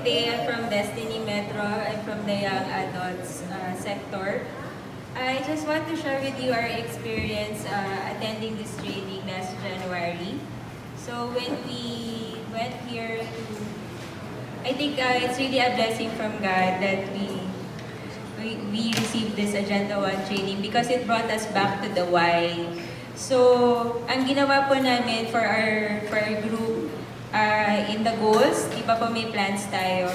Thea from Destiny Metro. I'm from the Young Adults sector. I just want to share with you our experience attending this training last January. So when we went here to, I think it's really a blessing from God that we received this Agenda 1 training because it brought us back to the why. So, ang ginawa po namin for our group in the goals, di ba po may plans tayo,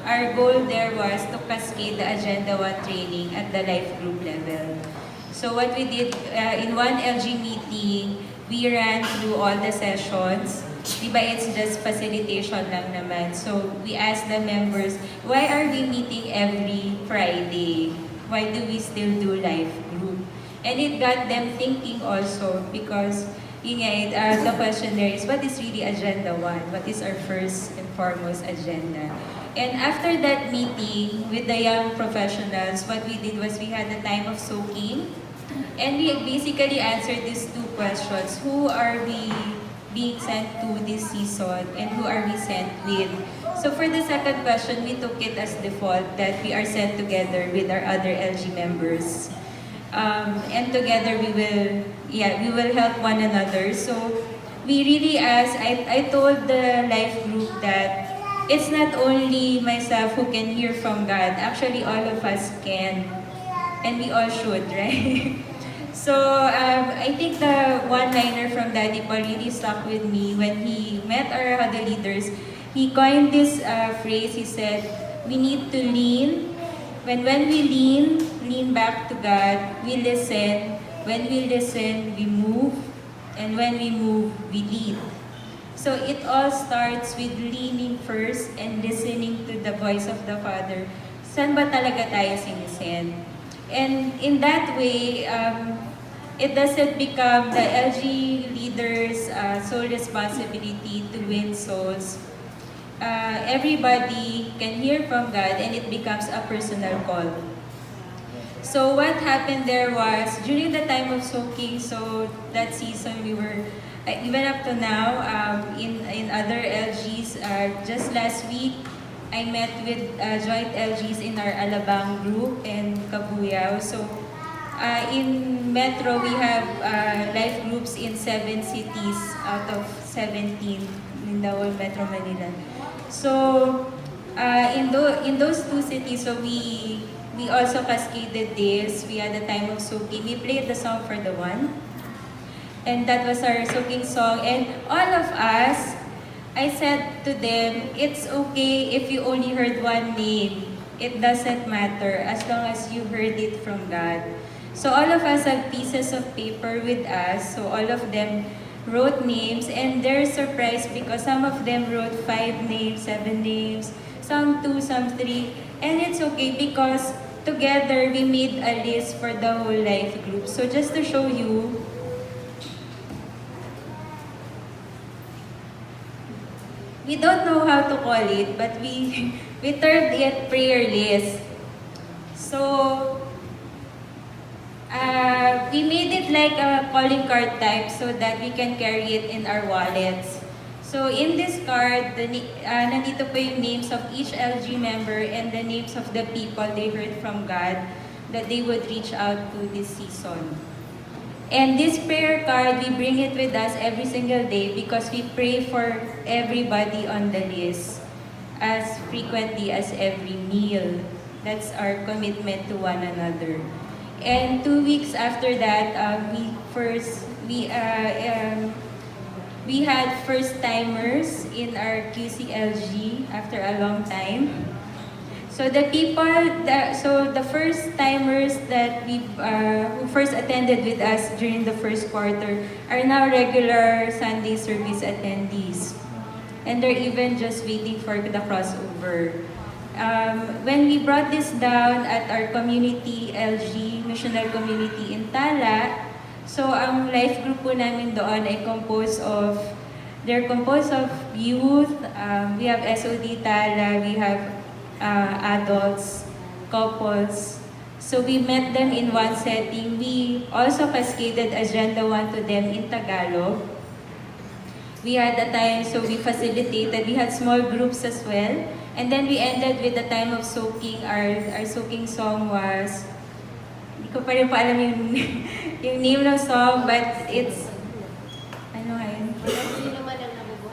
our goal there was to cascade the Agenda 1 training at the life group level. So what we did, in one LG meeting, we ran through all the sessions. Di ba it's just facilitation lang naman. So we asked the members, why are we meeting every Friday? Why do we still do life group? And it got them thinking also because the question there is, what is really Agenda 1? What is our first and foremost agenda? And after that meeting with the young professionals, what we did was we had a time of soaking. And we basically answered these two questions. Who are we being sent to this season and who are we sent with? So for the second question, we took it as default that we are sent together with our other LG members. And together we will help one another. So we really asked, I told the life group that it's not only myself who can hear from God. Actually, all of us can. And we all should, right? So I think the one-liner from Daddy Paul really stuck with me when he met our other leaders. He coined this phrase, he said, we need to lean. When we lean back to God, we listen. When we listen, we move. And when we move, we lead. So it all starts with leaning first and listening to the voice of the Father. Saan ba talaga tayo sinisend? And in that way, it doesn't become the LG leaders' sole responsibility to win souls. Everybody can hear from God and it becomes a personal call. So what happened there was, during the time of soaking, so that season we were, even up to now, in other LGs, just last week, I met with joint LGs in our Alabang group and Cabuyao. So in Metro, we have life groups in 7 cities out of 17 in the whole Metro Manila. So in those 2 cities, so we also cascaded this. We had a time of soaking. We played the song for the one. And that was our soaking song. And all of us, I said to them, it's okay if you only heard one name. It doesn't matter as long as you heard it from God. So all of us have pieces of paper with us. So all of them wrote names and they're surprised because some of them wrote 5 names, 7 names, some 2, some 3. And it's okay because together we made a list for the whole life group. So just to show you, we don't know how to call it, but we termed it prayer list. So we made it like a calling card type so that we can carry it in our wallets. So in this card, nandito po yung names of each LG member and the names of the people they heard from God that they would reach out to this season. And this prayer card, we bring it with us every single day because we pray for everybody on the list as frequently as every meal. That's our commitment to one another. And 2 weeks after that, we had first-timers in our QCLG after a long time. So the first-timers that who first attended with us during the first quarter are now regular Sunday service attendees. And they're even just waiting for the crossover. When we brought this down at our community, LG, missional community in Tala, so ang life group po namin doon ay they're composed of youth, we have SOD Tala, we have adults, couples. So we met them in one setting. We also cascaded Agenda 1 to them in Tagalog. We had a time, so we facilitated. We had small groups as well. And then we ended with the time of soaking. Our soaking song was, hindi ko pa rin pa alam yung, yung name ng song, but it's, ano nga yun?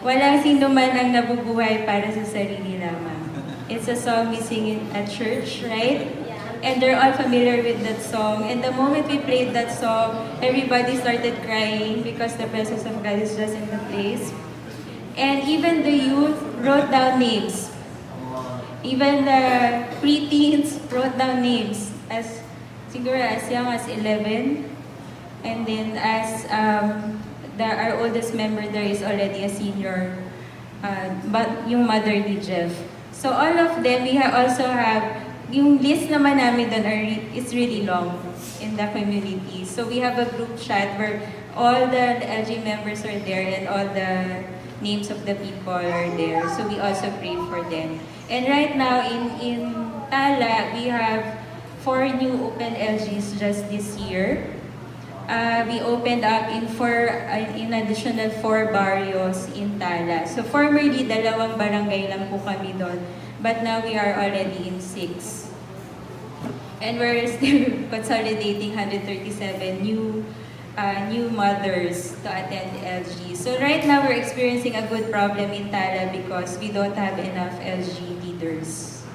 Walang sino man ang nabubuhay para sa sarili lamang. It's a song we sing in at church, right? And they're all familiar with that song. And the moment we played that song, everybody started crying because the presence of God is just in the place. And even the youth wrote down names. Even the preteens wrote down names as siguro as young as 11. And then as our oldest member there is already a senior, but yung mother ni Jeff. So all of them, we also have, yung list naman namin doon is really long in the community. So we have a group chat where all the LG members are there and all the names of the people are there. So we also pray for them. And right now in Tala, we have 4 new open LGs just this year. We opened up in additional 4 barrios in Tala. So formerly, 2 barangay lang po kami doon. But now we are already in 6. And we're still consolidating 137 new mothers to attend LG. So right now we're experiencing a good problem in Tala because we don't have enough LG leaders.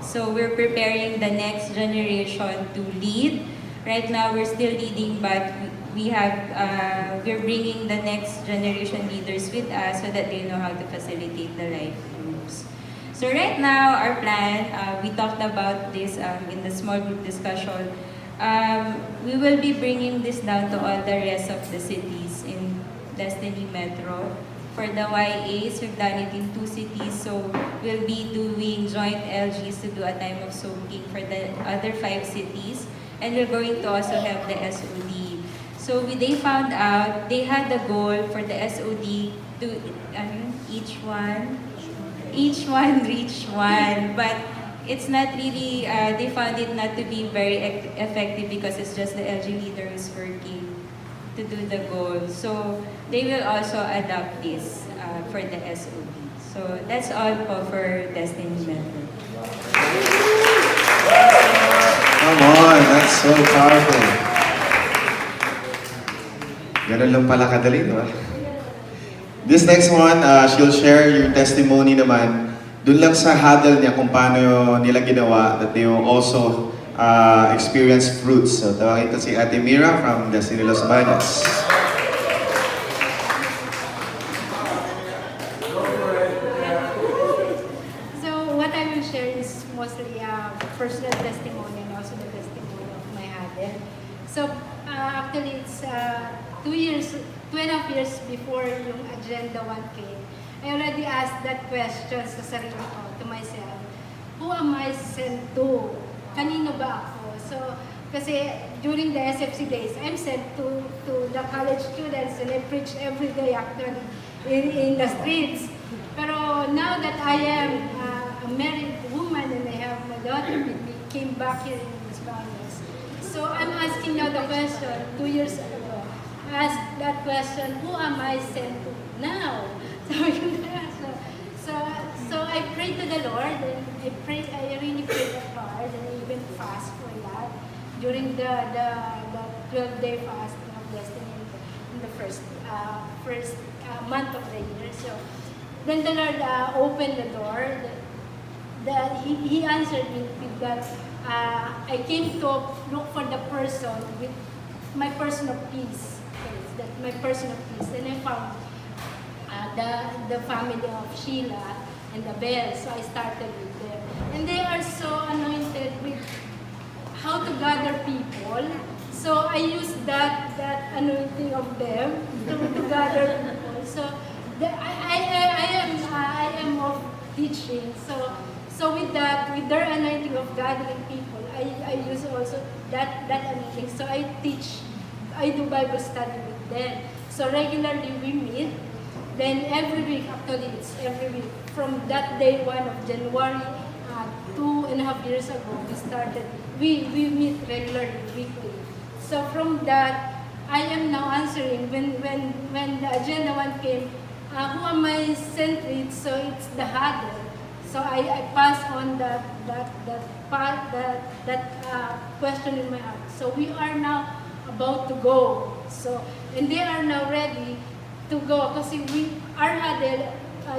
So we're preparing the next generation to lead. Right now we're still leading, but we're bringing the next generation leaders with us so that they know how to facilitate the life groups. So right now, our plan, we talked about this in the small group discussion. We will be bringing this down to all the rest of the cities in Destiny Metro. For the YAs, we've done it in 2 cities, so we'll be doing joint LGs to do a time of soaking for the other 5 cities. And we're going to also have the SOD. So they found out, they had the goal for the SOD to, each one reach one, but it's not really, they found it not to be very effective because it's just the LG leader who's working to do the goal. So they will also adopt this for the SOD. So that's all po for Destiny Metro. Come on, that's so powerful. Ganun lang pala kadali, no? This next one, she'll share your testimony naman. Doon lang sa huddle niya kung paano nila ginawa that they will also experience fruits. So tawagin ito si Ate Mira from Destiny Los Baños. So what I will share is mostly personal testimony and also the testimony of my huddle. So actually it's 2.5 years before yung Agenda 1 came, I already asked that question sa sarili ko, to myself. Who am I sent to? Kanino ba ako? So, kasi during the SFC days, I'm sent to the college students and I preach every day actually in the streets. Pero now that I am a married woman and I have my daughter, we came back here in Los Baños. So I'm asking now the question, 2 years ago, ask that question, who am I sent to now? So I prayed to the Lord, and I really prayed hard, and I even fast for that during the 12-day fasting of Destiny in the first month of the year. So then the Lord opened the door. He answered me with that. I came to look for the person with my personal peace. My personal peace. Then I found the family of Sheila and the Bell. So I started with them. And they are so anointed with how to gather people. So I used that anointing of them to gather people. So I am of teaching. So with their anointing of gathering people, I use also that anointing. So I do Bible study with them. So regularly we meet. Then every week, actually it's every week. From that day 1 of January, 2.5 years ago, we meet regularly, weekly. So from that, I am now answering when the Agenda 1 came, who am I sent with? So it's the huddle. So I pass on that question in my heart. So we are now about to go. So, and they are now ready to go kasi we are huddled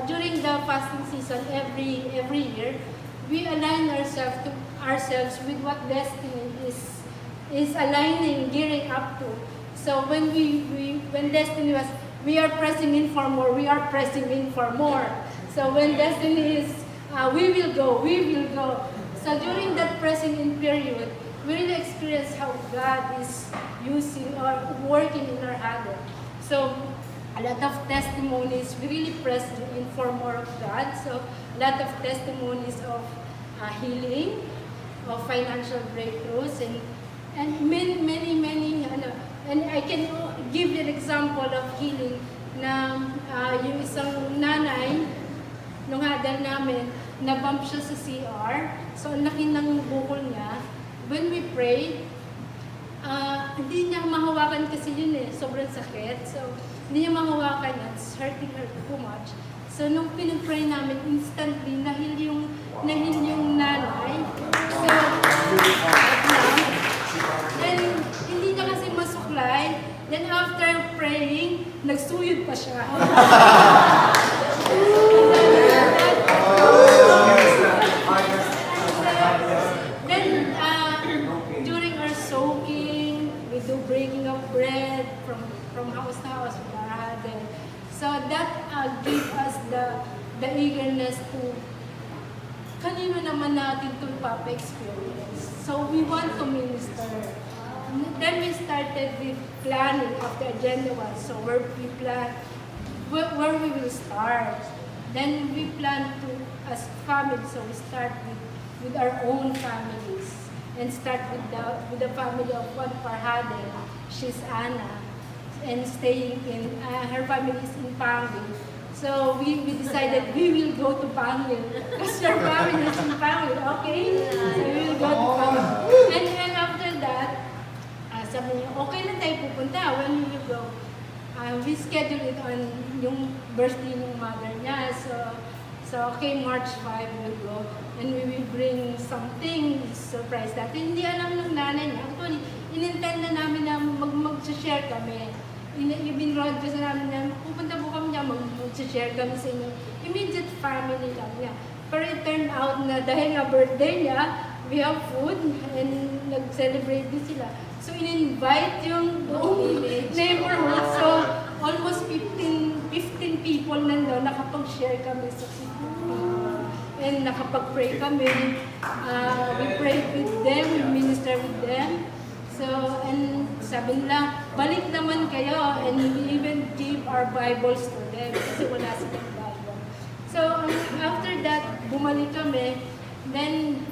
during the fasting season every year. We align ourselves with what destiny is aligning, gearing up to. So when when destiny was, we are pressing in for more, we are pressing in for more. So when destiny is, we will go. So during that pressing in period, we really experience how God is using or working in our huddle. So a lot of testimonies, we really press in for more of God. So a lot of testimonies of healing, of financial breakthroughs, and many and I can give you an example of healing na yung isang nanay nung huddle namin, na-bump siya sa CR. So, ang laki ng bukol niya. When we pray, hindi niya mahawakan kasi yun sobrang sakit. So, hindi niya mahawakan yan. It's hurting her too much. So, nung pinag-pray namin, instantly, nahil yung nanay. So, then, hindi niya kasi masuklay. Then, after praying, nagsuyod pa siya. Then, during our soaking, we do breaking of bread from house to house with our huddle. So that gave us the eagerness to kanino naman natin ito papa-experience. So we want to minister. Then we started with planning of the agenda one. So where we plan, where we will start. Then we plan to, as family, so we start with our own families. And start with the family of one Farhade. She's Anna. And staying in, her family is in Pangil. So we decided we will go to Pangil. Because your family is in Pangil, okay? So we will go to Pangil. And after that, sabi niya, okay lang tayo pupunta. When we will go? We schedule it on yung birthday ng mother niya. So okay, March 5 we'll go. And we will bring something, surprise natin. Hindi alam ng nanay niya. Actually, in-intend na namin na mag-share kami. Ibinroad ko sa namin na pupunta po kami niya, mag-share kami sa inyo. Immediate family lang niya. Pero it turned out na dahil nga birthday niya, we have food and nag-celebrate din sila. So in-invite yung buong neighborhood. So almost 15 people nandun, nakapag-share kami sa and nakapag-pray kami. We prayed with them, we ministered with them. So, and sabi nila, balik naman kayo, and we even gave our Bibles to them kasi wala silang Bible. So, after that, bumalik kami. Then,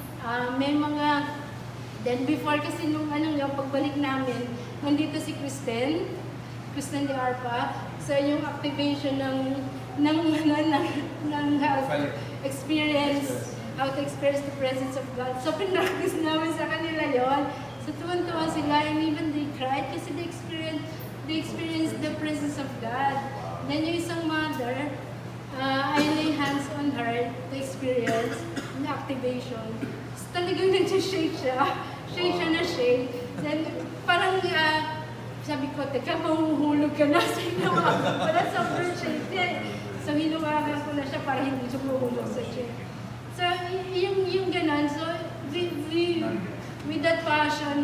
then before kasi nung yung pagbalik namin, nandito si Kristen de Arpa. So, yung activation ng health experience, how to experience the presence of God. So, pinractice namin sa kanila yon. So, tuwan-tuwa sila, and even they cried kasi they experienced the presence of God. Then, yung isang mother, I lay hands on her to experience the activation. So, talagang nag-shake siya. Shake. Then, parang, sabi ko, teka, mahuhulog ka na sa hinawakan. Parang sobrang shake. So, hinuwagan ko na siya para hindi siya mahuhulog sa chair. So, yung ganon. So, with that passion,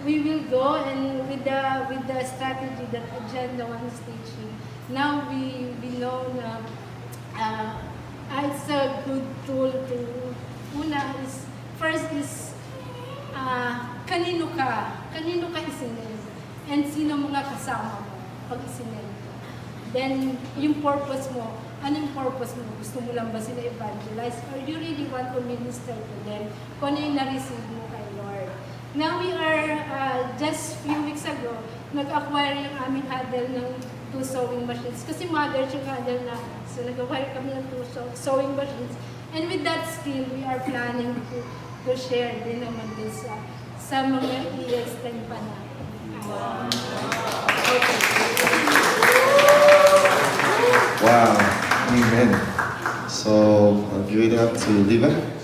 we will go, and with the strategy that Agenda 1 is teaching, now we know na it's a good tool to, first is, kanino ka isinin, and sino mga kasama mo pag isinin ka. Then, yung purpose mo, anong purpose mo? Gusto mo lang ba sila evangelize? Or you really want to minister to them? Kung ano yung na-receive mo kay Lord. Now we are, just few weeks ago, nag-acquire yung aming huddle ng 2 sewing machines. Kasi mother yung huddle na. So nag-acquire kami ng 2 sewing machines. And with that skill, we are planning to share din naman din sa mga i-extend pa na. Wow. Amen. So, I'll give it up to Diva.